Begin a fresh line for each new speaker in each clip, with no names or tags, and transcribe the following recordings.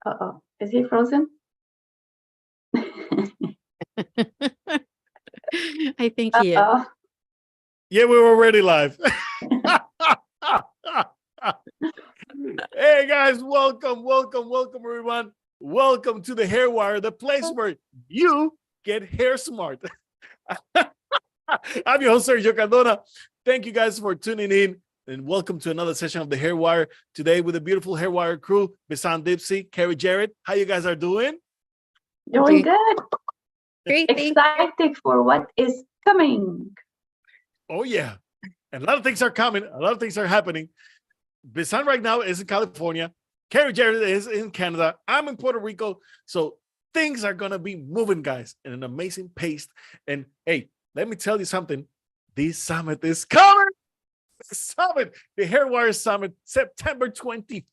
Uh-oh. Is he frozen?
I think he is.
Uh-oh.
Yeah, we were already live. Hey guys, welcome everyone. Welcome to the Hair Wire, the place where you get hair smart. I'm your host, Sergio Cardona. Thank you guys for tuning in and welcome to another session of the Hair Wire. Today with the beautiful Hair Wire crew, Bisan Dipsy, Carrie Jarrett. How you guys are doing?
Doing good.
Great.
Excited for what is coming.
Oh yeah. And a lot of things are coming. A lot of things are happening. Bisan right now is in California. Carrie Jarrett is in Canada. I'm in Puerto Rico. So things are going to be moving, guys, at an amazing pace. And hey, let me tell you something. This summit is coming. The Hair Wire Summit, September 24th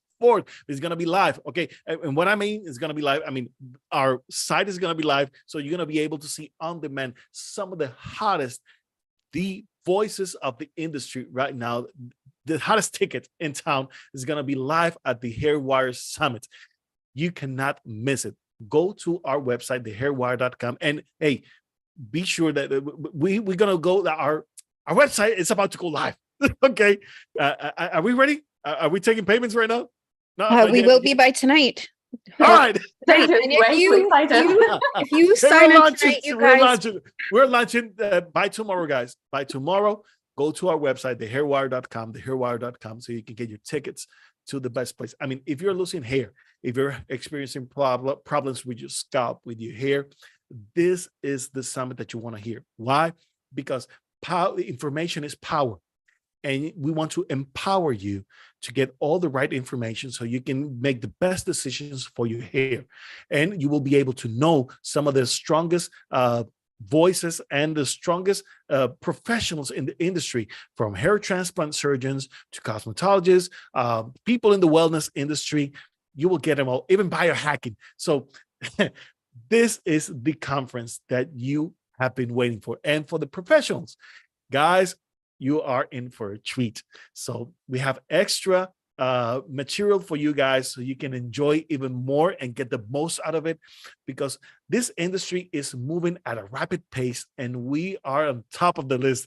is going to be live. Okay. And what I mean is going to be live. I mean, our site is going to be live. So you're going to be able to see on demand some of the hottest, the voices of the industry right now. The hottest ticket in town is going to be live at the Hair Wire Summit. You cannot miss it. Go to our website, thehairwire.com. And hey, be sure that we're going to go, our website is about to go live. Okay. Are we ready? Are we taking payments right now? No,
We will be by tonight.
All right.
This is
And
way too excited.
if you sign up tonight, you guys.
We're launching by tomorrow, guys. By tomorrow, go to our website, thehairwire.com, thehairwire.com, so you can get your tickets to the best place. I mean, if you're losing hair, if you're experiencing problems with your scalp, with your hair, this is the summit that you want to hear. Why? Because information is power. And we want to empower you to get all the right information so you can make the best decisions for your hair. And you will be able to know some of the strongest voices and the strongest professionals in the industry, from hair transplant surgeons to cosmetologists, people in the wellness industry. You will get them all, even biohacking. So this is the conference that you have been waiting for. And for the professionals, guys, you are in for a treat. So we have extra material for you guys so you can enjoy even more and get the most out of it, because this industry is moving at a rapid pace and we are on top of the list.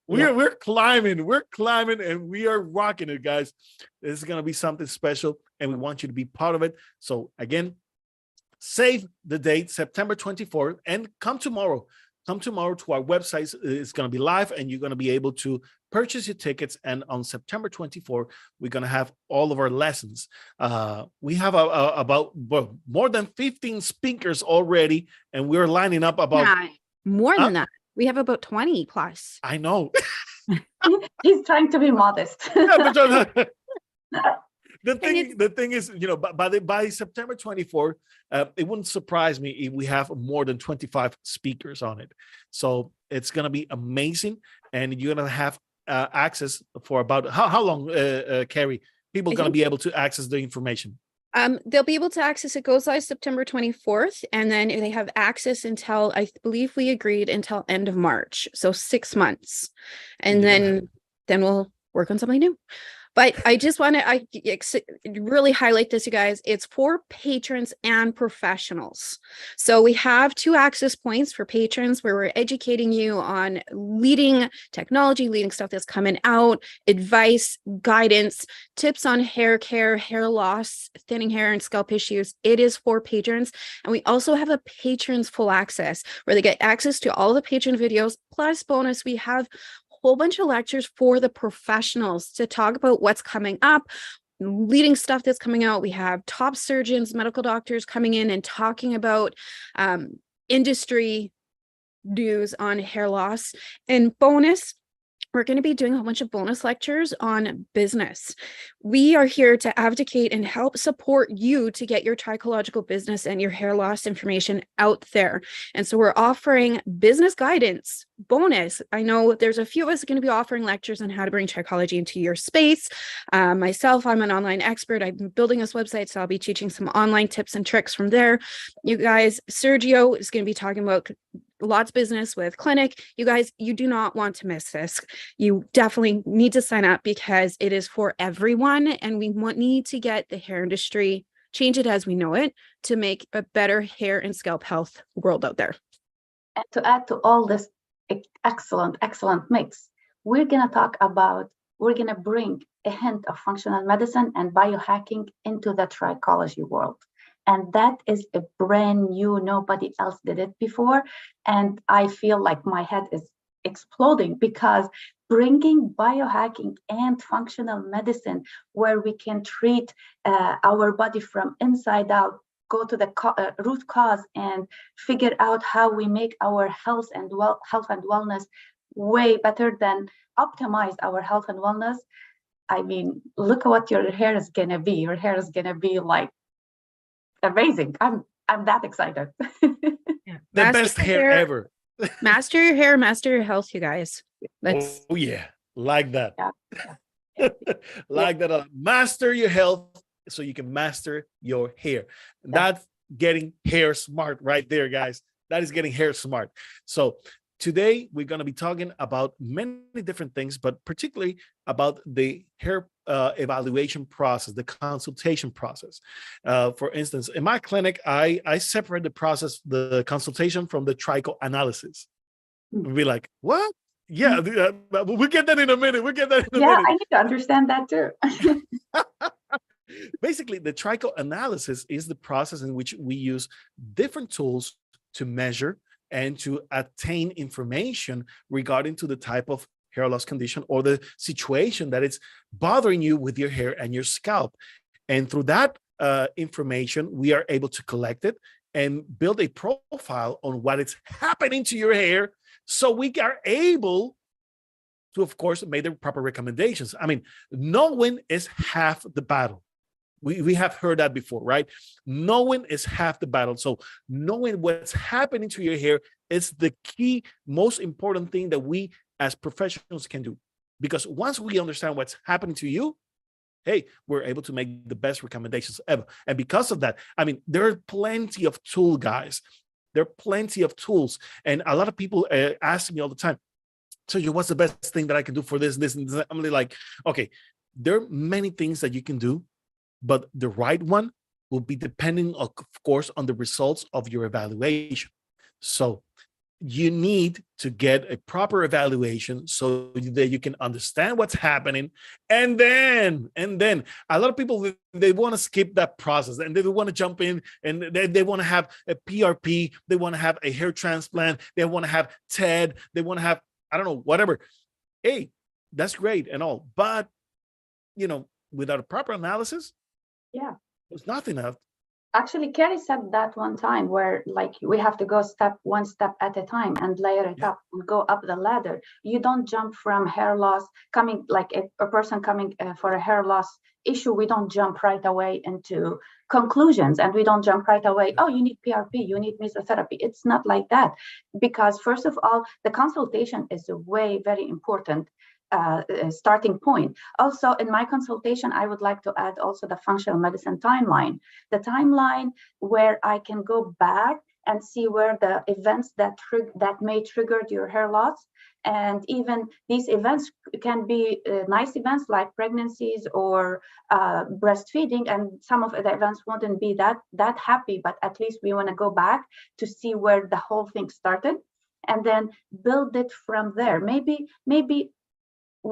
We're climbing, and we are rocking it, guys. This is going to be something special and we want you to be part of it. So again, save the date, September 24th, and come tomorrow. Come tomorrow to our website. It's going to be live and you're going to be able to purchase your tickets. And on September 24th, we're going to have all of our lessons. We have about more than 15 speakers already, and we're lining up about
more than that. We have about 20 plus.
I know.
He's trying to be modest.
The thing is, you know, by September 24th, it wouldn't surprise me if we have more than 25 speakers on it. So it's going to be amazing. And you're going to have access for about how long, Carrie? People are going to be able to access the information.
They'll be able to access it. Goes live September 24th, and then they have access until, I believe we agreed, until end of March. So 6 months. And then we'll work on something new. But I just want to really highlight this, you guys. It's for patrons and professionals. So we have 2 access points for patrons where we're educating you on leading technology, leading stuff that's coming out, advice, guidance, tips on hair care, hair loss, thinning hair, and scalp issues. It is for patrons. And we also have a patrons full access where they get access to all the patron videos. Plus bonus, we have whole bunch of lectures for the professionals to talk about what's coming up, leading stuff that's coming out. We have top surgeons, medical doctors coming in and talking about industry news on hair loss. And bonus, we're going to be doing a whole bunch of bonus lectures on business. We are here to advocate and help support you to get your trichological business and your hair loss information out there. And so we're offering business guidance bonus. I know there's a few of us going to be offering lectures on how to bring trichology into your space. Myself, I'm an online expert. I've been building this website, so I'll be teaching some online tips and tricks from there. You guys, Sergio is going to be talking about lots of business with clinic. You guys, you do not want to miss this. You definitely need to sign up because it is for everyone, and we need to get the hair industry change it as we know it to make a better hair and scalp health world out there.
And to add to all this excellent mix, we're going to bring a hint of functional medicine and biohacking into the trichology world. And that is a brand new, nobody else did it before. And I feel like my head is exploding, because bringing biohacking and functional medicine where we can treat our body from inside out, go to the root cause and figure out how we make our health and wellness way better than optimize our health and wellness. I mean, look at what your hair is gonna be. Your hair is gonna be like amazing. I'm that excited.
Yeah.
The best hair ever.
Master your hair, master your health, you guys. That's
Oh yeah, like that.
Yeah.
Like that. Master your health so you can master your hair. That's getting hair smart right there, guys. That is getting hair smart. So today we're going to be talking about many different things, but particularly about the hair evaluation process, the consultation process. For instance, in my clinic, I separate the process, the consultation from the tricho analysis. We'll be like, what? Yeah, we'll get that in a minute. We'll get that in a minute.
I need to understand that too.
Basically, the tricho analysis is the process in which we use different tools to measure and to attain information regarding to the type of hair loss condition or the situation that it's bothering you with your hair and your scalp. And through that information, we are able to collect it and build a profile on what is happening to your hair, so we are able to, of course, make the proper recommendations. I mean, knowing is half the battle. We have heard that before, right? Knowing is half the battle. So knowing what's happening to your hair is the key, most important thing that we as professionals can do. Because once we understand what's happening to you, hey, we're able to make the best recommendations ever. And because of that, I mean, there are plenty of tools, guys. There are plenty of tools. And a lot of people ask me all the time, so what's the best thing that I can do for this, and this? I'm really like, okay, there are many things that you can do, but the right one will be depending, of course, on the results of your evaluation. So you need to get a proper evaluation so that you can understand what's happening. And then a lot of people, they want to skip that process and they want to jump in and they want to have a PRP. They want to have a hair transplant. They want to have TED. They want to have, I don't know, whatever. Hey, that's great and all. But, without a proper analysis, there's nothing else.
Actually, Carrie said that one time where like we have to go one step at a time and layer it up and go up the ladder. You don't jump from hair loss coming like a person coming for a hair loss issue. We don't jump right away into conclusions, and we don't jump right away. Oh, you need PRP, you need mesotherapy. It's not like that, because first of all, the consultation is a very important starting point. Also, in my consultation, I would like to add also the functional medicine timeline, the timeline where I can go back and see where the events that may trigger your hair loss. And even these events can be nice events like pregnancies or breastfeeding, and some of the events wouldn't be that happy, but at least we want to go back to see where the whole thing started and then build it from there. Maybe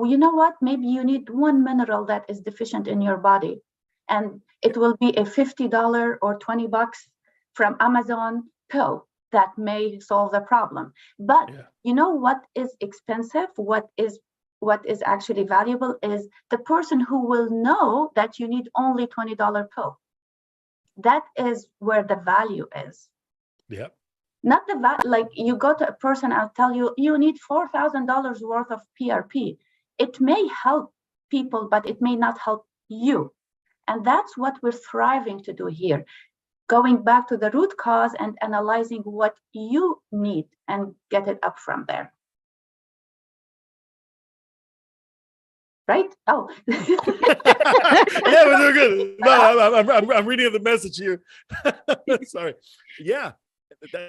you know what? Maybe you need one mineral that is deficient in your body, and it will be a $50 or $20 from Amazon pill that may solve the problem. But you know what is expensive? What is actually valuable is the person who will know that you need only $20 pill. That is where the value is.
Yeah.
Not like you go to a person and tell you need $4,000 worth of PRP. It may help people, but it may not help you. And that's what we're striving to do here. Going back to the root cause and analyzing what you need and get it up from there. Right? Oh.
Yeah, we're doing good. No, I'm reading the message here. Sorry. Yeah,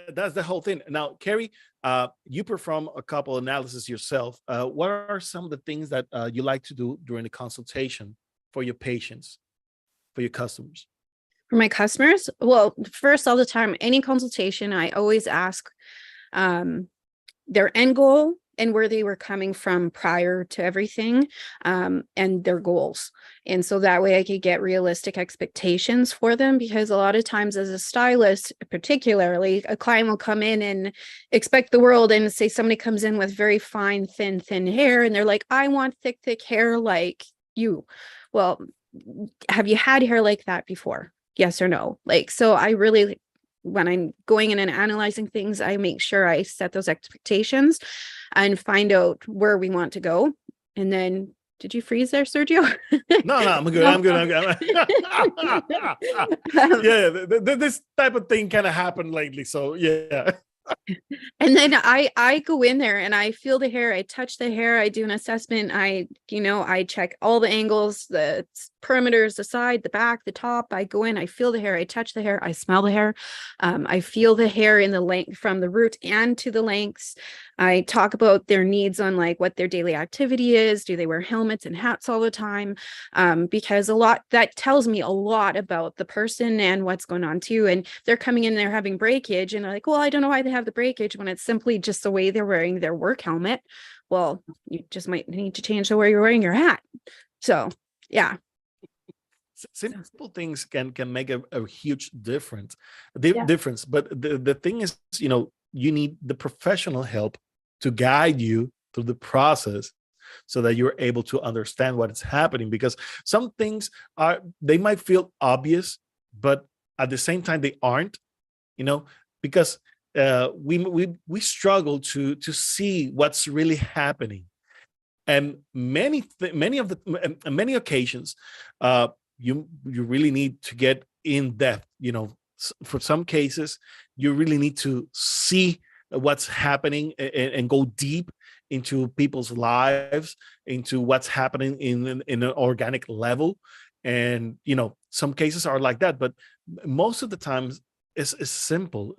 that's the whole thing. Now, Carrie, you perform a couple analysis yourself. What are some of the things that you like to do during the consultation for your patients, for your customers?
For my customers, well, first, all the time, any consultation, I always ask their end goal and where they were coming from prior to everything, and their goals. And so that way I could get realistic expectations for them, because a lot of times as a stylist, particularly, a client will come in and expect the world, and say somebody comes in with very fine, thin hair, and they're like, I want thick hair like you. Well, have you had hair like that before? Yes or no? Like, so I really, when I'm going in and analyzing things, I make sure I set those expectations and find out where we want to go. And then, did you freeze there, Sergio?
No, I'm good. I'm good. Yeah, this type of thing kind of happened lately. So yeah.
And then I go in there and I feel the hair, I touch the hair, I do an assessment, I check all the angles, the perimeters, the side, the back, the top. I go in, I feel the hair, I touch the hair, I smell the hair, I feel the hair in the length from the root and to the lengths. I talk about their needs on like what their daily activity is. Do they wear helmets and hats all the time? Because that tells me a lot about the person and what's going on too. And they're coming in, they're having breakage, and they're like, well, I don't know why they have the breakage, when it's simply just the way they're wearing their work helmet. Well, you just might need to change the way you're wearing your hat. So yeah.
Simple things can make a huge difference. But the thing is, you need the professional help to guide you through the process, so that you're able to understand what is happening. Because some things they might feel obvious, but at the same time they aren't. Because we struggle to see what's really happening, and many occasions you really need to get in depth. For some cases you really need to see what's happening and go deep into people's lives, into what's happening in an organic level. And some cases are like that, but most of the times it's simple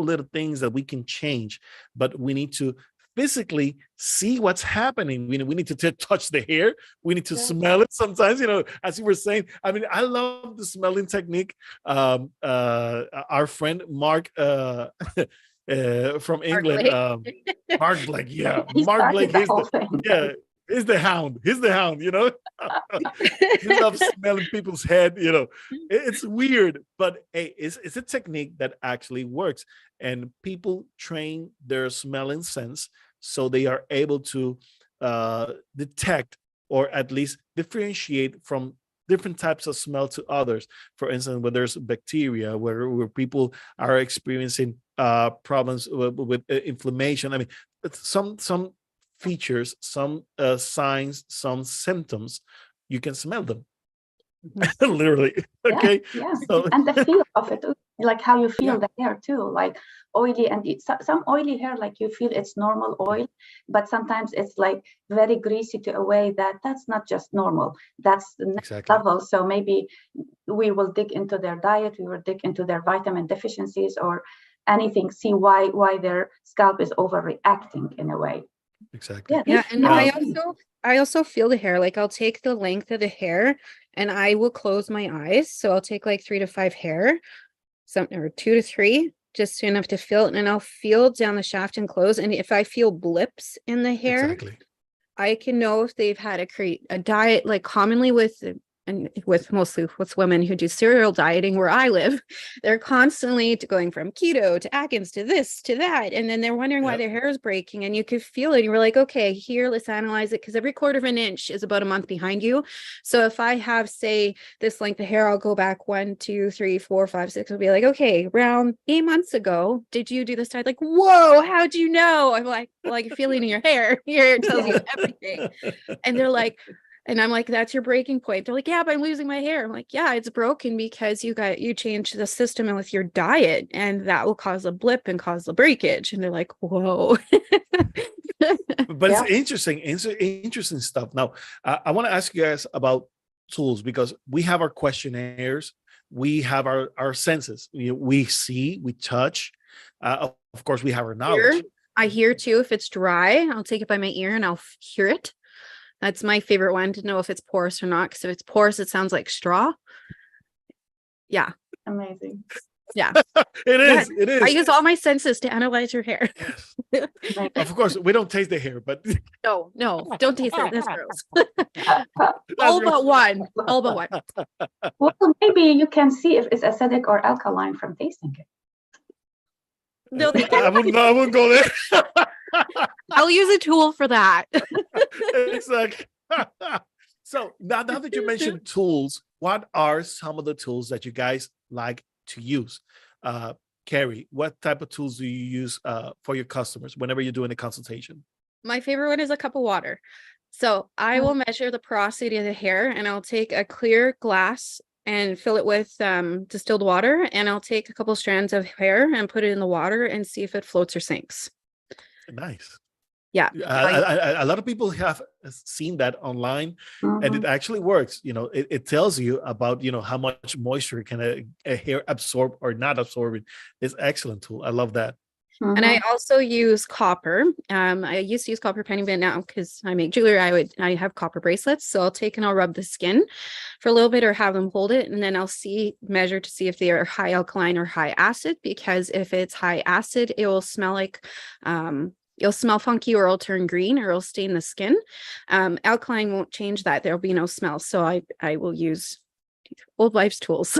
little things that we can change. But we need to physically see what's happening. We need to touch the hair. We need to smell it sometimes, as you were saying. I mean, I love the smelling technique. Our friend Mark from England, Mark Blake. Yeah, Mark Blake is the hound. He's the hound, He loves smelling people's head, It's weird, but hey, it's a technique that actually works. And people train their smelling sense, so they are able to detect, or at least differentiate from different types of smell to others. For instance, when there's bacteria, where people are experiencing problems with inflammation. I mean, some features, some signs, some symptoms, you can smell them. Literally. Okay.
Yeah.
So,
and the feel of it, like how you feel the hair too, like oily, and some oily hair, like you feel it's normal oil, but sometimes it's like very greasy to a way that's not just normal, that's the next level. So maybe we will dig into their diet, we will dig into their vitamin deficiencies or anything, see why their scalp is overreacting in a way.
Exactly.
Yeah. And I also feel the hair. Like, I'll take the length of the hair and I will close my eyes. So I'll take like 3 to 5 hair, or 2 to 3, just enough to feel it. And I'll feel down the shaft and close. And if I feel blips in the hair, I can know if they've had a diet, like commonly mostly with women who do serial dieting where I live, they're constantly going from keto to Atkins to this to that, and then they're wondering why their hair is breaking, and you could feel it. You were like, okay, here, let's analyze it, because every 1/4 of an inch is about a month behind you. So if I have, say, this length of hair, I'll go back 1, 2, 3, 4, 5, 6. I'll be like, okay, around 8 months ago, did you do this diet? Like, whoa, how'd you know? I'm like, well, I can feel it in your hair. Your hair tells you everything. And they're like, and I'm like, that's your breaking point. They're like, yeah, but I'm losing my hair. I'm like, yeah, it's broken because you changed the system and with your diet, and that will cause a blip and cause the breakage. And they're like, whoa.
But it's interesting stuff. Now, I want to ask you guys about tools, because we have our questionnaires, we have our senses. We see, we touch. Of course, we have our knowledge.
I hear too. If it's dry, I'll take it by my ear and I'll hear it. That's my favorite one, to know if it's porous or not, because if it's porous, it sounds like straw. Yeah.
Amazing.
Yeah.
It
Yeah.
is. It
I
is.
use all my senses to analyze your hair.
Yes. Of course, we don't taste the hair, but
No, don't taste it. That's gross.
that's
All
gross.
but one. All but one.
Well, maybe you can see if it's acidic or alkaline from tasting it.
No, they
I
can't.
wouldn't go there.
I'll use a tool for that.
Exactly. So now that you mentioned tools, what are some of the tools that you guys like to use? Carrie, what type of tools do you use for your customers whenever you're doing a consultation?
My favorite one is a cup of water. So I will measure the porosity of the hair, and I'll take a clear glass and fill it with distilled water, and I'll take a couple strands of hair and put it in the water and see if it floats or sinks.
Nice.
Yeah.
A lot of people have seen that online, and it actually works. It tells you about, how much moisture can a hair absorb or not absorb it. It's an excellent tool. I love that.
And I also use copper. I used to use copper penny, but now because I make jewelry, I have copper bracelets. So I'll take and I'll rub the skin for a little bit or have them hold it. And then I'll measure to see if they are high alkaline or high acid, because if it's high acid, it will smell like, it'll smell funky, or it'll turn green, or it'll stain the skin. Alkaline won't change that. There'll be no smell. So I will use old wives' tools.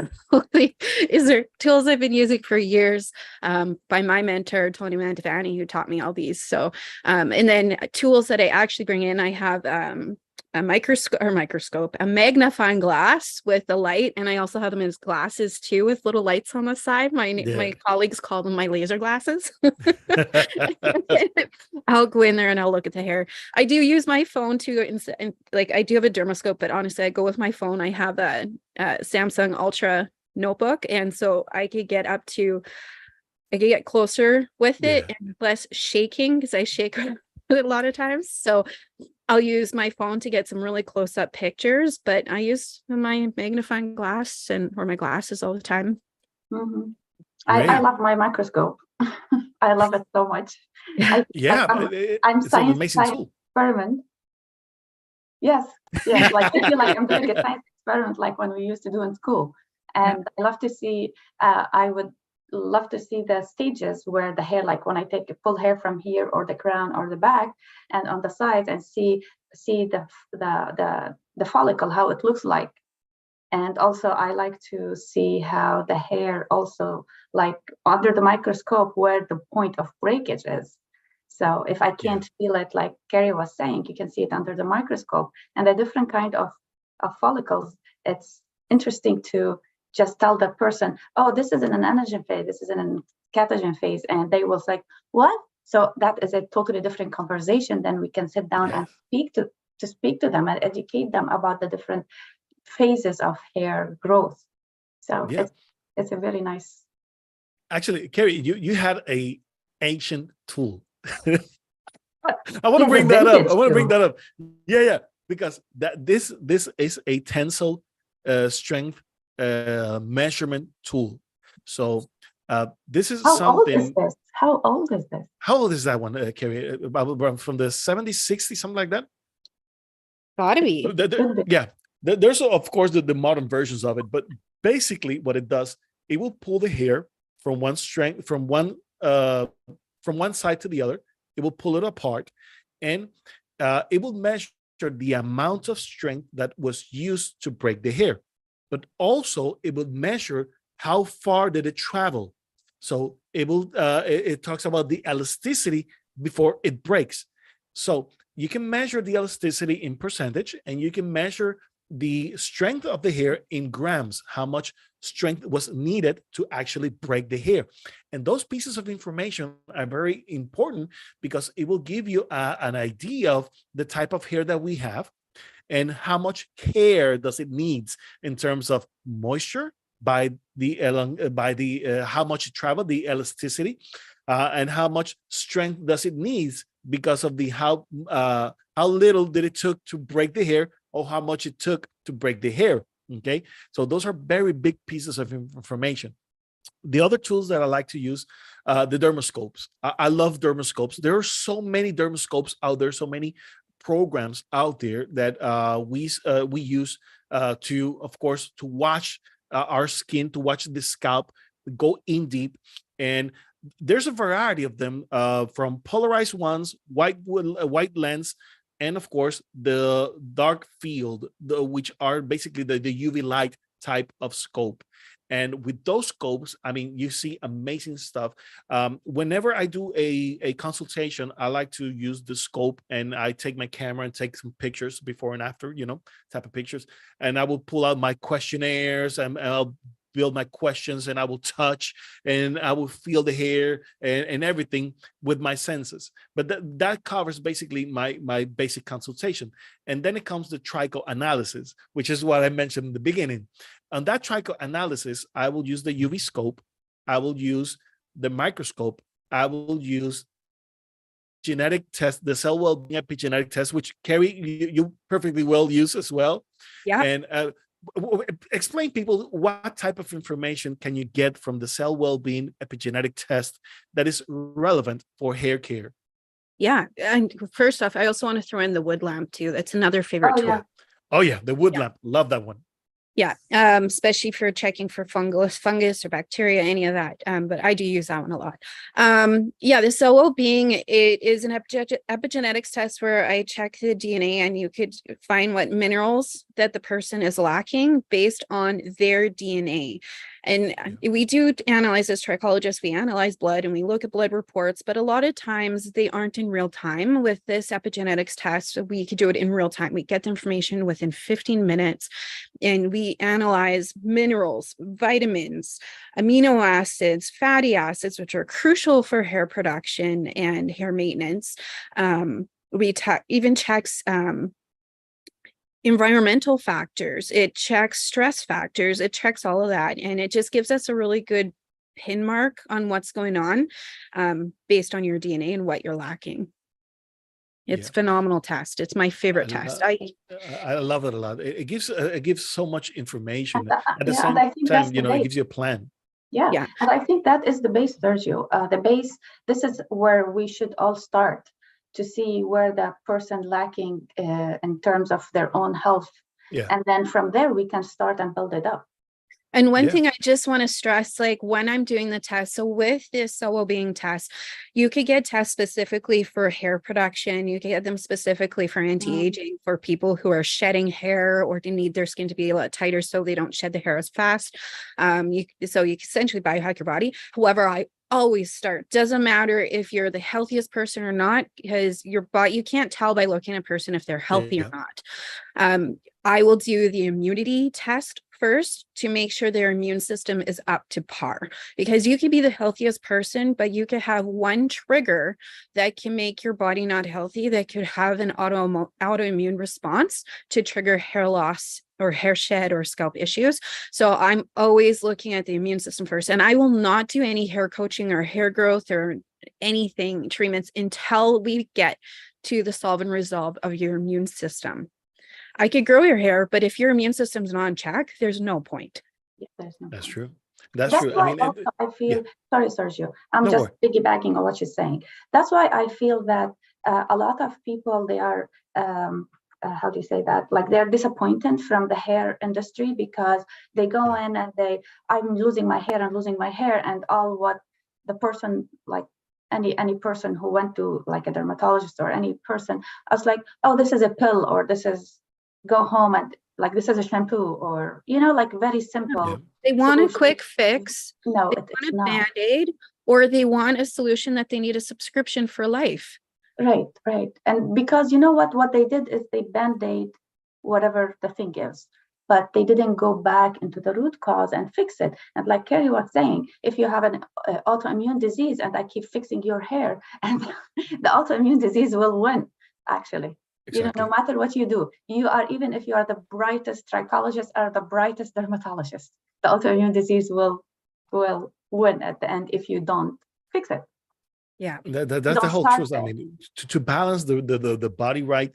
These are tools I've been using for years, by my mentor, Tony Mantovani, who taught me all these. So, and then tools that I actually bring in, I have a microscope, a magnifying glass with a light. And I also have them as glasses too, with little lights on the side. My colleagues call them my laser glasses. I'll go in there and I'll look at the hair. I do use my phone too. Like I do have a dermoscope, but honestly, I go with my phone. I have a Samsung Ultra notebook. And so I could get closer with it and less shaking, because I shake a lot of times. So I'll use my phone to get some really close up pictures, but I use my magnifying glass or my glasses all the time.
I love my microscope. I love it so much. I'm
it's an amazing tool.
Experiment. Yes. Like I feel like I'm doing a science experiment, like when we used to do in school. And I love to see. I would love to see the stages where the hair, like when I take a full hair from here or the crown or the back and on the sides, and see the follicle, how it looks like. And also I like to see how the hair also, like under the microscope, where the point of breakage is. So if I can't feel it, like Carrie was saying, you can see it under the microscope, and the different kind of follicles. It's interesting to just tell the person, oh, this is in an anagen phase, this is in a catagen phase, and they will say, what? So that is a totally different conversation. Then we can sit down and speak to them and educate them about the different phases of hair growth. So it's a very nice.
Actually, Carrie, you had a ancient tool. I want to bring that up. Yeah, because this is a tensile strength measurement tool. So this is
How old is this? How old is that
one, Carrie? From the 70s, 60s, something like that?
Gotta be.
There's of course the modern versions of it, but basically what it does, it will pull the hair from one side to the other. It will pull it apart, and it will measure the amount of strength that was used to break the hair, but also it will measure how far did it travel. So it talks about the elasticity before it breaks. So you can measure the elasticity in percentage, and you can measure the strength of the hair in grams, how much strength was needed to actually break the hair. And those pieces of information are very important, because it will give you an idea of the type of hair that we have and how much care does it needs in terms of moisture by the how much it traveled, the elasticity, and how much strength does it needs because of the how little did it took to break the hair, or how much it took to break the hair. Okay, so those are very big pieces of information. The other tools that I like to use, the dermoscopes. I love dermoscopes. There are so many dermoscopes out there, so many programs out there that we use to, of course, to watch our skin, to watch the scalp, go in deep. And there's a variety of them, from polarized ones, white lens, and of course the dark field, which are basically the UV light type of scope. And with those scopes, I mean, you see amazing stuff. Whenever I do a consultation, I like to use the scope, and I take my camera and take some pictures before and after, type of pictures. And I will pull out my questionnaires, and I'll build my questions, and I will touch, and I will feel the hair and everything with my senses. But that covers basically my basic consultation. And then it comes the tricho analysis, which is what I mentioned in the beginning. On that tricho analysis, I will use the UV scope, I will use the microscope, I will use genetic test, the cell well-being epigenetic test, which Carrie, you perfectly well use as well.
Yeah.
And explain people what type of information can you get from the cell well-being epigenetic test that is relevant for hair care.
Yeah. And first off, I also want to throw in the wood lamp too. That's another favorite tool.
Oh yeah, the wood lamp. Love that one.
Yeah, especially for checking for fungus or bacteria, any of that. But I do use that one a lot. Yeah, the cell well-being, it is an epigenetics test where I check the DNA, and you could find what minerals that the person is lacking based on their DNA. And we do analyze, as trichologists, we analyze blood and we look at blood reports, but a lot of times they aren't in real time. With this epigenetics test, we could do it in real time. We get the information within 15 minutes, and we analyze minerals, vitamins, amino acids, fatty acids, which are crucial for hair production and hair maintenance. We even checks environmental factors, it checks stress factors, it checks all of that, and it just gives us a really good pin mark on what's going on, based on your DNA and what you're lacking. It's a phenomenal test. It's my favorite test.
I love it a lot. It gives so much information. At the same
time,
it gives you a plan.
Yeah. And I think that is the base, Sergio. The base, this is where we should all start, to see where the person lacking in terms of their own health. And then from there, we can start and build it up.
And one thing I just want to stress, like when I'm doing the test, so with this cell well-being test, you could get tests specifically for hair production. You can get them specifically for anti-aging, for people who are shedding hair or they need their skin to be a lot tighter so they don't shed the hair as fast. So you can essentially biohack your body. However, I always start, doesn't matter if you're the healthiest person or not, because your body, you can't tell by looking at a person if they're healthy or not. I will do the immunity test first to make sure their immune system is up to par, because you could be the healthiest person, but you could have one trigger that can make your body not healthy, that could have an autoimmune response to trigger hair loss or hair shed or scalp issues. So I'm always looking at the immune system first, and I will not do any hair coaching or hair growth or anything treatments until we get to the solve and resolve of your immune system. I could grow your hair, but if your immune system's not in check, there's no point.
That's true. That's true. I mean,
I feel, sorry, Sergio, I'm just piggybacking on what you're saying. That's why I feel that a lot of people, they are, how do you say that? Like they're disappointed from the hair industry, because they go in and I'm losing my hair, and all what the person, like any person who went to like a dermatologist or any person, I was like, oh, this is a pill, or this is, go home and like this is a shampoo, or like very simple.
They want a quick fix.
No,
they want a band-aid, or they want a solution that they need a subscription for life.
Right. And because you know what they did is they band-aid whatever the thing is, but they didn't go back into the root cause and fix it. And like Carrie was saying, if you have an autoimmune disease and I keep fixing your hair, and the autoimmune disease will win, actually. Exactly. No matter what you do, even if you are the brightest trichologist or the brightest dermatologist, the autoimmune disease will win at the end if you don't fix it.
Yeah,
that's the whole truth. I mean, to balance the body right,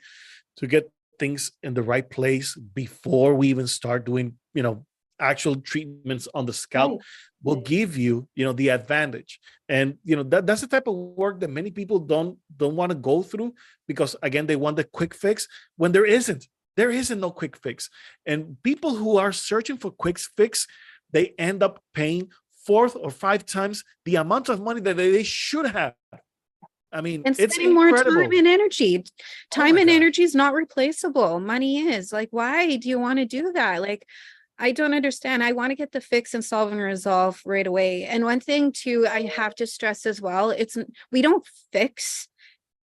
to get things in the right place before we even start doing, actual treatments on the scalp, will give you, the advantage. And that's the type of work that many people don't want to go through, because again, they want the quick fix when there isn't. There isn't no quick fix. And people who are searching for quick fix, they end up paying 4 or 5 times the amount of money that they should have. I mean,
And
it's
spending more
incredible.
time and energy. Time
my
and
God.
energy is not replaceable. Money is. Like, why do you want to do that? Like, I don't understand. I want to get the fix and solve and resolve right away. And one thing too, I have to stress as well, we don't fix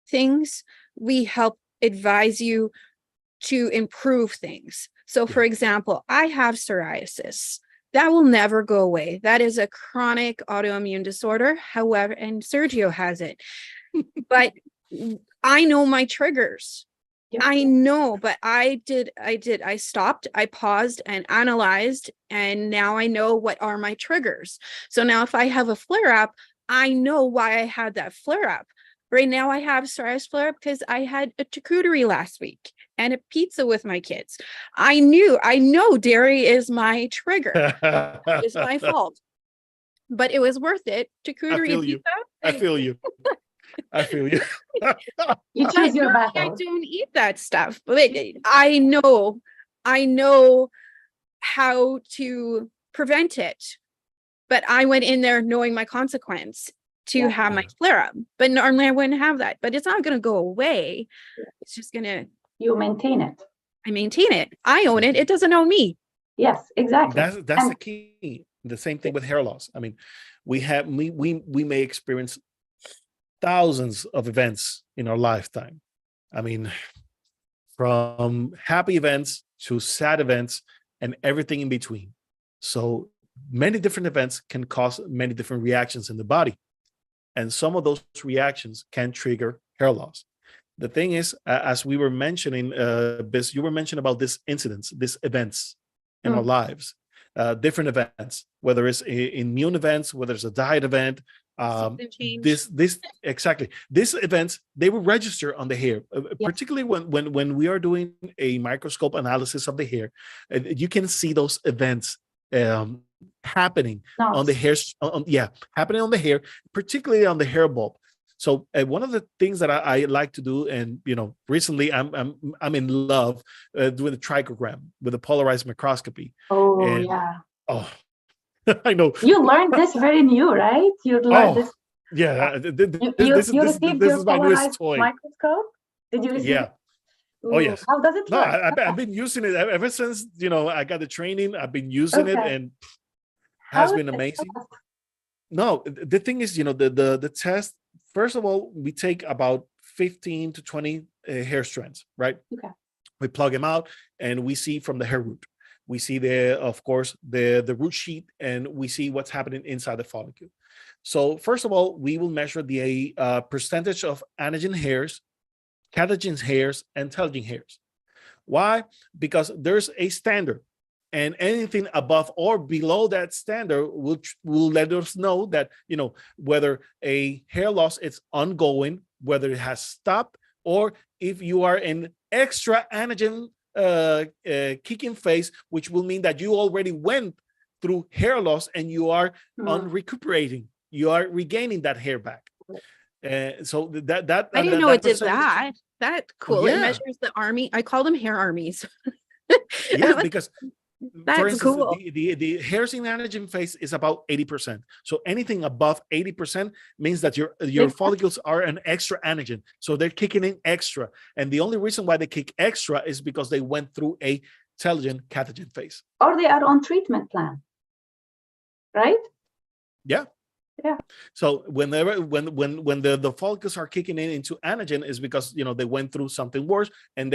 things. We help advise you to improve things. So for example, I have psoriasis. That will never go away. That is a chronic autoimmune disorder. However, and Sergio has it. But I know my triggers. I know, but I stopped, I paused and analyzed, and now I know what are my triggers. So now if I have a flare up, I know why I had that flare up. Right now I have psoriasis flare up because I had a charcuterie last week and a pizza with my kids. I know dairy is my trigger. It's my fault. But it was worth it. Charcuterie and pizza.
I feel you. I feel you.
You choose your
I
battle.
don't eat that stuff, but I know how to prevent it. But I went in there knowing my consequence to have my flare up. But normally I wouldn't have that. But it's not going to go away. It's just going to.
You maintain it.
I maintain it. I own it. It doesn't own me.
Yes, exactly.
That's the key. The same thing with hair loss. I mean, we may experience thousands of events in our lifetime. I mean, from happy events to sad events and everything in between. So many different events can cause many different reactions in the body. And some of those reactions can trigger hair loss. The thing is, as we were mentioning, Biz, you were mentioning about these incidents, these events in our lives, different events, whether it's immune events, whether it's a diet event, exactly. These events, they will register on the hair, particularly when we are doing a microscope analysis of the hair. You can see those events happening on the hair. Happening on the hair, particularly on the hair bulb. So one of the things that I like to do, and recently I'm in love doing the trichogram with a polarized microscopy. I know.
You learned this very new, right? You learned this.
Yeah.
You received
this
your
is my newest
polarized
toy.
Microscope? Did you receive it?
Oh, yes.
How does it
No,
work?
I've been using it ever since, I got the training. I've been using it and has been amazing. No, the thing is, the test, first of all, we take about 15 to 20 hair strands, right?
Okay.
We plug them out and we see from the hair root. We see of course, the root sheet, and we see what's happening inside the follicle. So first of all, we will measure the percentage of anagen hairs, catagen hairs, and telogen hairs. Why? Because there's a standard, and anything above or below that standard will let us know that, whether a hair loss is ongoing, whether it has stopped, or if you are in extra anagen kicking phase, which will mean that you already went through hair loss and you are on recuperating, you are regaining that hair back. So that
I didn't know it did that. That's cool.
Yeah.
It measures the army. I call them hair armies.
Because
that's
for instance,
cool.
The hairs in anagen phase is about 80%. So anything above 80% means that your follicles are an extra anagen. So they're kicking in extra. And the only reason why they kick extra is because they went through a telogen catagen phase.
Or they are on treatment plan, right?
Yeah.
Yeah.
So when the follicles are kicking into anagen is because they went through something worse and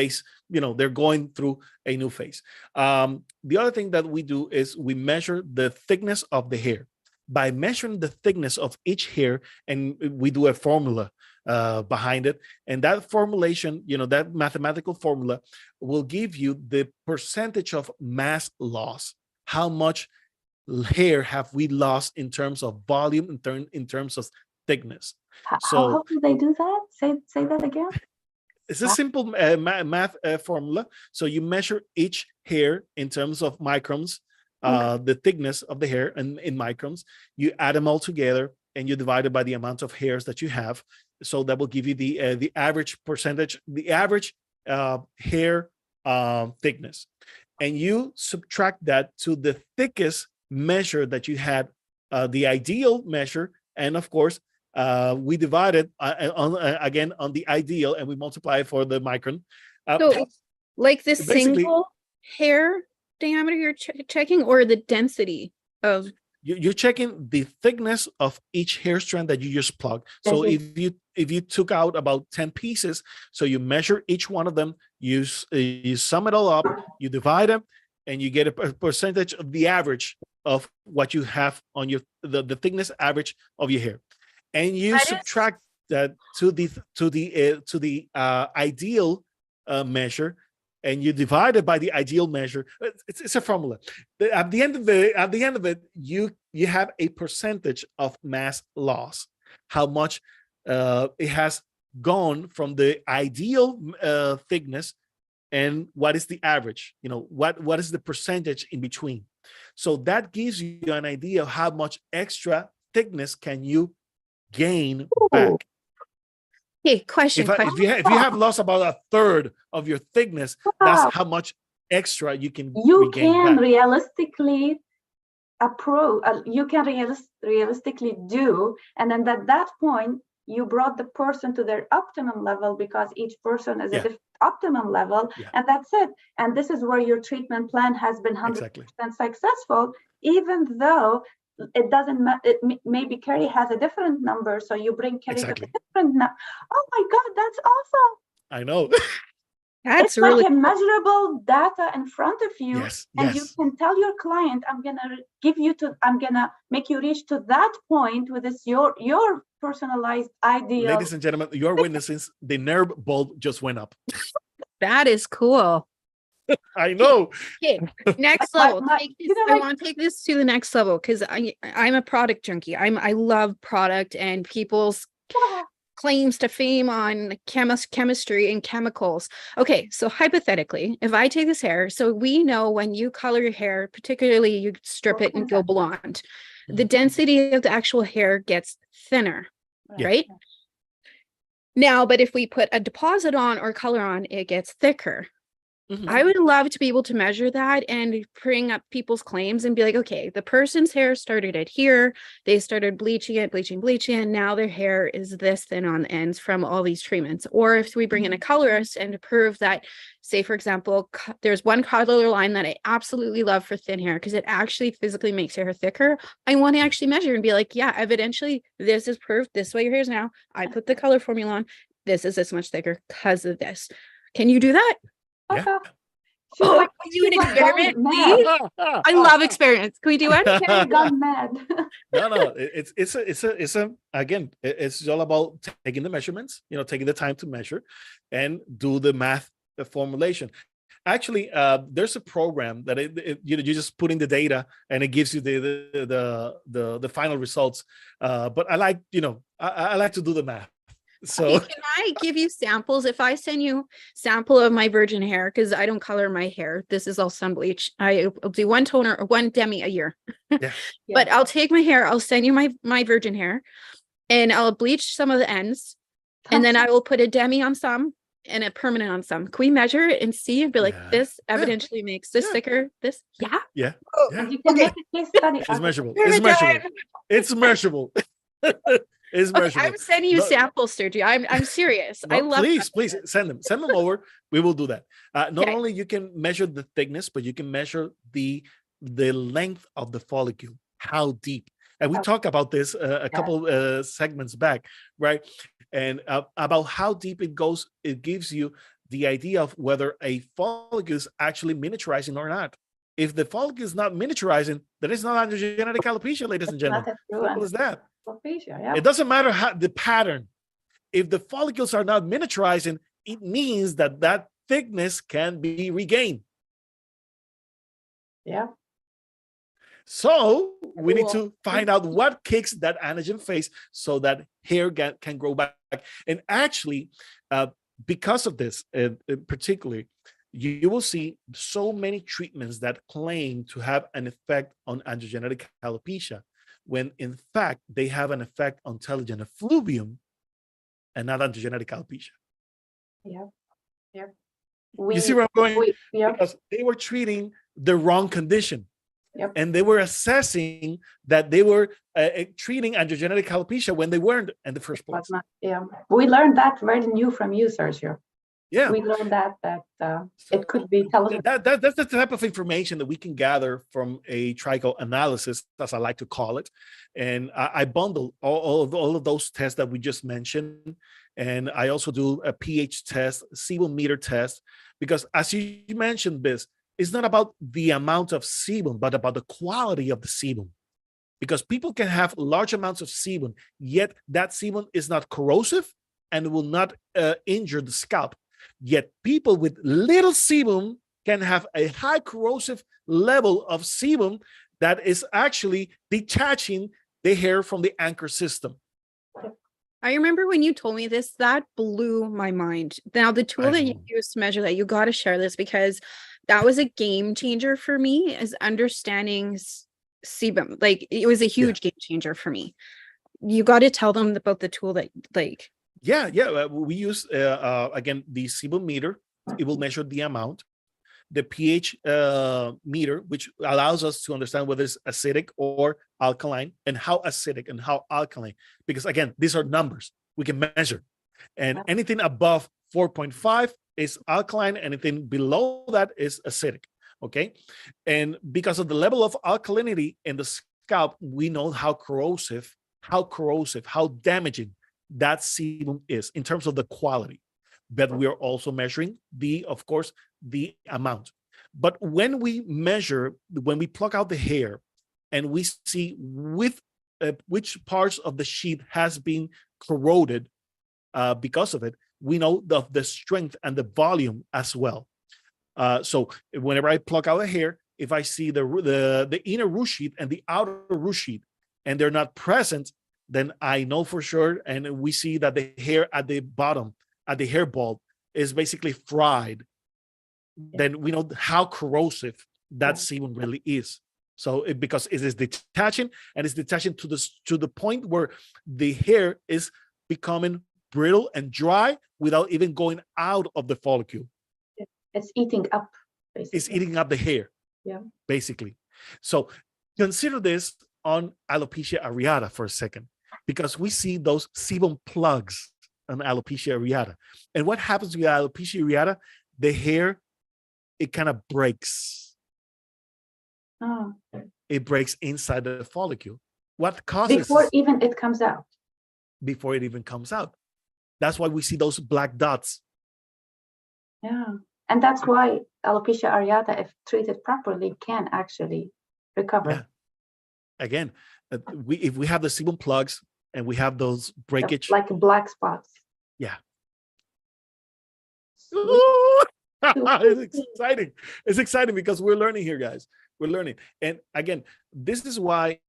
they're going through a new phase. The other thing that we do is we measure the thickness of the hair. By measuring the thickness of each hair, and we do a formula behind it, and that formulation, that mathematical formula will give you the percentage of mass loss. How much hair have we lost in terms of volume, in terms of thickness?
How do they do that? Say that again.
It's a simple math formula. So you measure each hair in terms of microns, the thickness of the hair in microns. You add them all together and you divide it by the amount of hairs that you have. So that will give you the average percentage, the average hair thickness, and you subtract that to the thickest measure that you had, the ideal measure, and of course, we divide it again on the ideal, and we multiply it for the micron.
So, like the
basically,
single hair diameter you're checking, or the density of?
You're checking the thickness of each hair strand that you just plug. So if you took out about 10 pieces, so you measure each one of them, you sum it all up, you divide them, and you get a percentage of the average of what you have on your the thickness average of your hair, and you subtract that to the ideal measure, and you divide it by the ideal measure. It's a formula. At the end of it, you have a percentage of mass loss. How much it has gone from the ideal thickness, and what is the average? What is the percentage in between? So that gives you an idea of how much extra thickness can you gain back.
Hey, question.
If you have lost about a third of your thickness, that's how much extra you can
realistically approve. You can realistically do, and then at that point you brought the person to their optimum level, because each person is a different optimum level, and that's it. And this is where your treatment plan has been 100% successful, even though it doesn't matter. Maybe Carrie has a different number, so you bring Carrie to a different number. Oh my God, that's awesome!
I know.
That's
really like a measurable data in front of you, and you
yes.
can tell your client, I'm gonna make you reach to that point with this your personalized ideal.
Ladies and gentlemen, you're witnessing the nerve bulb just went up.
That is cool.
I know.
Okay, next level. I want to take this to the next level, because I'm a product junkie. I love product and people's claims to fame on chemistry and chemicals. Okay, so hypothetically, if I take this hair, so we know when you color your hair, particularly you strip it and go blonde, the density of the actual hair gets thinner, right? Now, but if we put a deposit on or color on, it gets thicker. I would love to be able to measure that and bring up people's claims and be like, okay, the person's hair started at here. They started bleaching it, and now their hair is this thin on the ends from all these treatments. Or if we bring in a colorist and to prove that, say, for example, there's one color line that I absolutely love for thin hair because it actually physically makes your hair thicker. I want to actually measure and be like, yeah, evidentially, this is proof. This is what your hair is now. I put the color formula on. This is this much thicker because of this. Can you do that?
Yeah.
Can you do an experiment, please? I love experiments. Can we do one?
Gone mad.
No. It's again, it's all about taking the measurements, taking the time to measure and do the math formulation. Actually, there's a program that you just put in the data and it gives you the final results. But I like, I like to do the math. So
okay, can I give you samples? If I send you sample of my virgin hair, because I don't color my hair, this is all sun bleach. I'll do one toner or one demi a year. But I'll take my hair, I'll send you my virgin hair, and I'll bleach some of the ends, and then I will put a demi on some and a permanent on some. Can we measure it and see and be like, this evidentially makes this thicker? This,
yeah.
And you can make a case study.
It's measurable. It's measurable. Is measurable.
I'm sending you samples, Sergio. I'm serious.
No,
I love.
Please send them over. We will do that. Not only you can measure the thickness, but you can measure the length of the follicle, how deep. And we talked about this a couple segments back, right? And about how deep it goes. It gives you the idea of whether a follicle is actually miniaturizing or not. If the follicle is not miniaturizing, then it's not androgenetic alopecia, ladies and gentlemen. Simple as that. It doesn't matter how the pattern. If the follicles are not miniaturizing, it means that thickness can be regained.
Yeah.
So we need to find out what kicks that anagen phase so that hair can grow back. And actually, because of this, particularly, you will see so many treatments that claim to have an effect on androgenetic alopecia, when in fact they have an effect on telogen effluvium and not androgenetic alopecia.
Yeah.
You see where I'm going?
Yep.
Because they were treating the wrong condition.
Yep.
And they were assessing that they were treating androgenetic alopecia when they weren't in the first place.
Yeah, we learned that very new from you, Sergio.
Yeah,
we learned that it could be television.
That's the type of information that we can gather from a tricho analysis, as I like to call it. And I bundle all of those tests that we just mentioned. And I also do a pH test, sebum meter test, because as you mentioned, Biz, it's not about the amount of sebum, but about the quality of the sebum. Because people can have large amounts of sebum, yet that sebum is not corrosive and will not injure the scalp. Yet people with little sebum can have a high corrosive level of sebum that is actually detaching the hair from the anchor system.
I remember when you told me this, that blew my mind. Now, the tool that you use to measure that, you got to share this, because that was a game changer for me, is understanding sebum. Like, it was a huge game changer for me. You got to tell them about the tool that, like.
We use, again, the sebum meter. It will measure the amount. The pH meter, which allows us to understand whether it's acidic or alkaline, and how acidic and how alkaline, because again, these are numbers we can measure. And anything above 4.5 is alkaline, anything below that is acidic. Okay. And because of the level of alkalinity in the scalp, we know how corrosive, how damaging that sebum is in terms of the quality. But we are also measuring of course, the amount. But when we pluck out the hair and we see which parts of the sheath has been corroded because of it, we know the strength and the volume as well. So whenever I pluck out a hair, if I see the inner root sheath and the outer root sheath, and they're not present, then I know for sure, and we see that the hair at the bottom, at the hair bulb, is basically fried. Then we know how corrosive that sebum really is. So because it is detaching, and it's detaching to the point where the hair is becoming brittle and dry without even going out of the follicle.
It's eating up, basically.
It's eating up the hair, basically. So consider this on alopecia areata for a second, because we see those sebum plugs on alopecia areata. And what happens with alopecia areata? The hair, it kind of breaks.
Oh.
It breaks inside the follicle. What causes
before even it comes out?
Before it even comes out. That's why we see those black dots.
Yeah. And that's why alopecia areata, if treated properly, can actually recover.
Yeah. Again, if we have the sebum plugs and we have those breakage,
like black spots.
Yeah. It's exciting. It's exciting because we're learning here, guys. We're learning. And again, this is why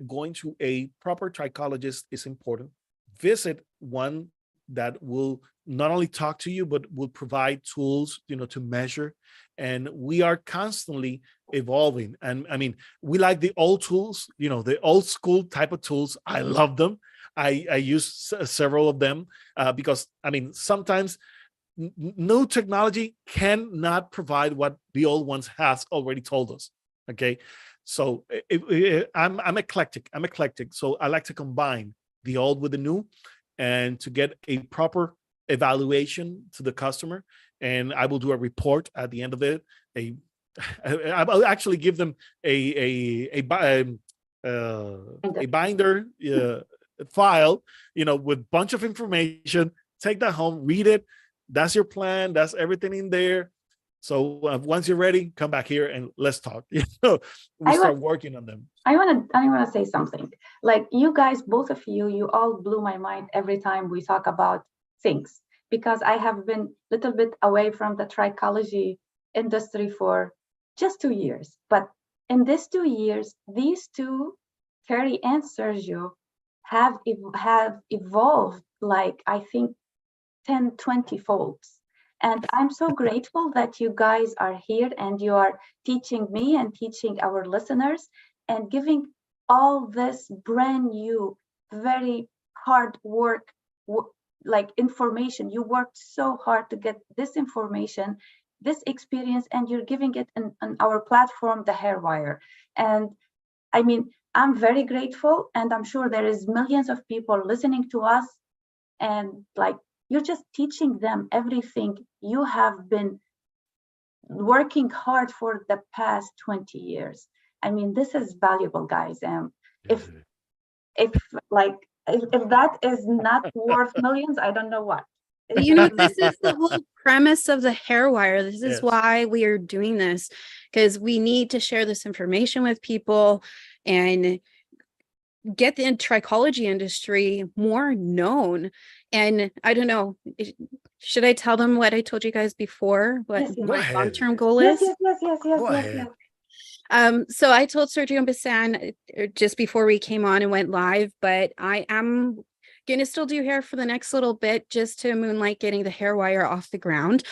going to a proper trichologist is important. Visit one that will not only talk to you, but will provide tools, to measure. And we are constantly evolving. And I mean, we like the old tools, the old school type of tools. I love them. I use several of them because, I mean, sometimes new technology cannot provide what the old ones has already told us. Okay. So I'm eclectic. So I like to combine the old with the new, and to get a proper evaluation to the customer. And I will do a report at the end of it. I'll actually give them a binder file, with bunch of information. Take that home, read it. That's your plan. That's everything in there. So once you're ready, come back here and let's talk. We start working on them.
I want to say something. Like, you guys, both of you all blew my mind every time we talk about things, because I have been a little bit away from the trichology industry for just 2 years. But in these 2 years, these two, Carrie and Sergio, have evolved, like, I think 10, 20 folds. And I'm so grateful that you guys are here and you are teaching me and teaching our listeners and giving all this brand new, very hard work, like information. You worked so hard to get this information this experience and you're giving it on our platform, the Hairwire. And I mean, I'm very grateful, and I'm sure there is millions of people listening to us, and like, you're just teaching them everything you have been working hard for the past 20 years. I mean, this is valuable, guys. If like if that is not worth millions, I don't know what.
You know, this is the whole premise of the Hairwire. This is
Yes.
why we are doing this, because we need to share this information with people and get the trichology industry more known. And I don't know, should I tell them what I told you guys before, what
Yes, yes.
Go
my
ahead.
long-term goal
Yes,
is?
Go
yes.
ahead.
So I told Sergio and Basan just before we came on and went live, but I am gonna still do hair for the next little bit just to moonlight getting the Hairwire off the ground.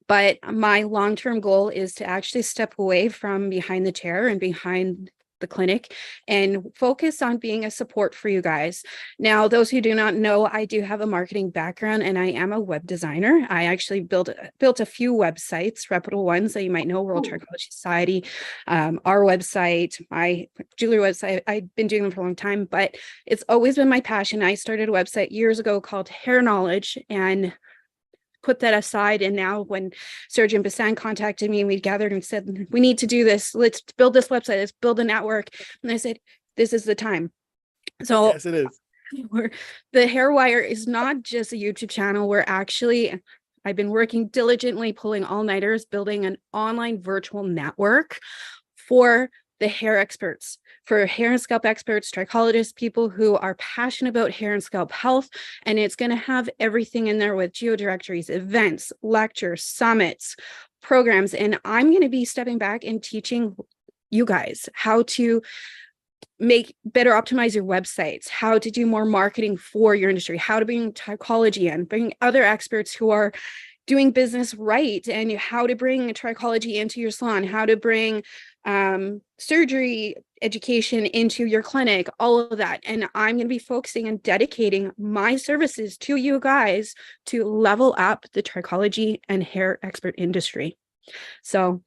But my long-term goal is to actually step away from behind the chair and behind the clinic and focus on being a support for you guys. Now, those who do not know, I do have a marketing background and I am a web designer. I actually built a few websites, reputable ones that you might know, World Trichology Society, our website, my jewelry website. I've been doing them for a long time, but it's always been my passion. I started a website years ago called Hair Knowledge and put that aside. And now when Sergio and Basan contacted me and we gathered and said, we need to do this, let's build this website, let's build a network. And I said, this is the time. So
Yes, it is.
the Hairwire is not just a YouTube channel. I've been working diligently, pulling all-nighters, building an online virtual network for the hair experts, for hair and scalp experts, trichologists, people who are passionate about hair and scalp health. And it's going to have everything in there with geodirectories, events, lectures, summits, programs. And I'm going to be stepping back and teaching you guys how to better optimize your websites, how to do more marketing for your industry, how to bring trichology in, bring other experts who are doing business right, and how to bring trichology into your salon, how to bring surgery education into your clinic, all of that. And I'm going to be focusing and dedicating my services to you guys to level up the trichology and hair expert industry. So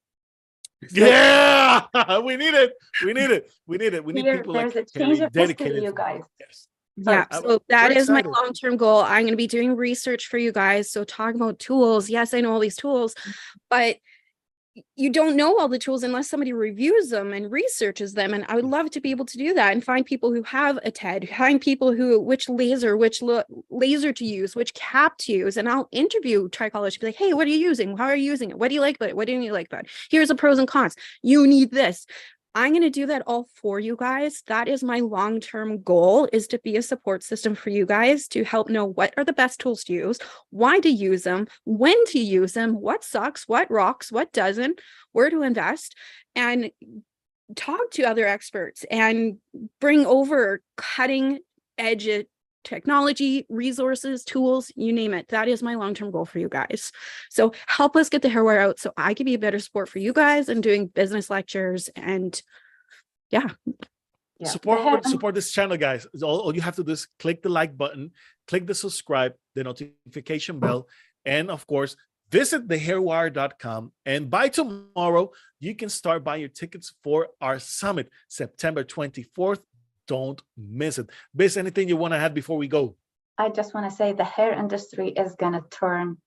yeah, we need it. We need it. We need it. We need people
There's
like
a change
Carrie
of history,
dedicated.
you guys.
Yes.
Yeah,
Sorry,
so that
we're
is my
excited.
long-term goal. I'm going to be doing research for you guys. So talking about tools, yes, I know all these tools, but you don't know all the tools unless somebody reviews them and researches them. And I would love to be able to do that and find people who have a TED, find people which laser to use, which cap to use. And I'll interview trichologists, be like, hey, what are you using? How are you using it? What do you like about it? What don't you like about it? Here's the pros and cons. You need this. I'm going to do that all for you guys. That is my long-term goal, is to be a support system for you guys to help know what are the best tools to use, why to use them, when to use them, what sucks, what rocks, what doesn't, where to invest, and talk to other experts and bring over cutting edge technology, resources, tools, you name it. That is my long-term goal for you guys. So help us get the Hairwire out so I can be a better support for you guys and doing business lectures and
Yeah.
Support this channel, guys. All you have to do is click the like button, click the subscribe, the notification bell, and of course, visit thehairwire.com. And by tomorrow, you can start buying your tickets for our summit, September 24th. Don't miss it. Biz, anything you want to add before we go?
I just want to say the hair industry is going to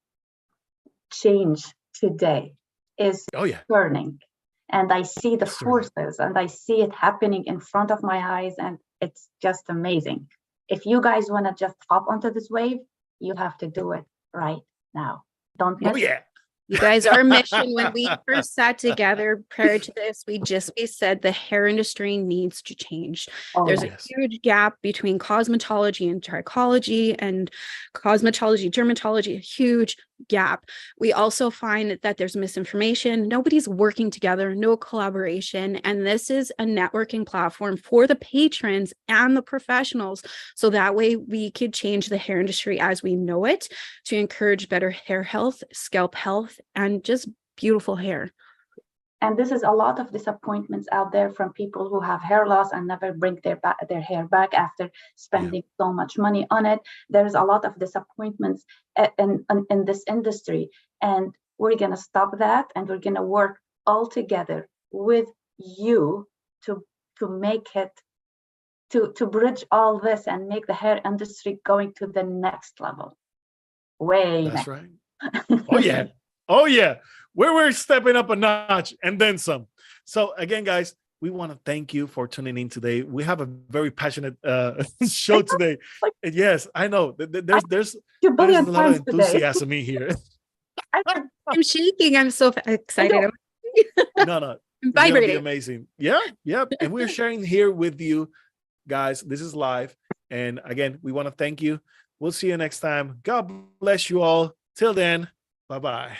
change today, is turning. And I see the forces and I see it happening in front of my eyes, and it's just amazing. If you guys want to just hop onto this wave, you have to do it right now. Don't miss it.
You guys, our mission when we first sat together prior to this, we said the hair industry needs to change. There's a huge gap between cosmetology and trichology, and cosmetology, dermatology, a huge gap. We also find that there's misinformation. Nobody's working together, no collaboration. And this is a networking platform for the patrons and the professionals. So that way we could change the hair industry as we know it to encourage better hair health, scalp health, and just beautiful hair.
And this is a lot of disappointments out there from people who have hair loss and never bring their hair back after spending so much money on it. There's a lot of disappointments in this industry. And we're going to stop that, and we're going to work all together with you to make it, to bridge all this and make the hair industry going to the next level.
That's right. Oh yeah. Oh yeah. We're stepping up a notch and then some. So again, guys, we want to thank you for tuning in today. We have a very passionate show today. And yes, I know there's a lot of enthusiasm in here.
I'm shaking. I'm so excited.
No,
I'm
it's gonna be
vibrating.
amazing. Yeah, yeah. And we're sharing here with you guys. This is live. And again, we want to thank you. We'll see you next time. God bless you all. Till then, bye-bye.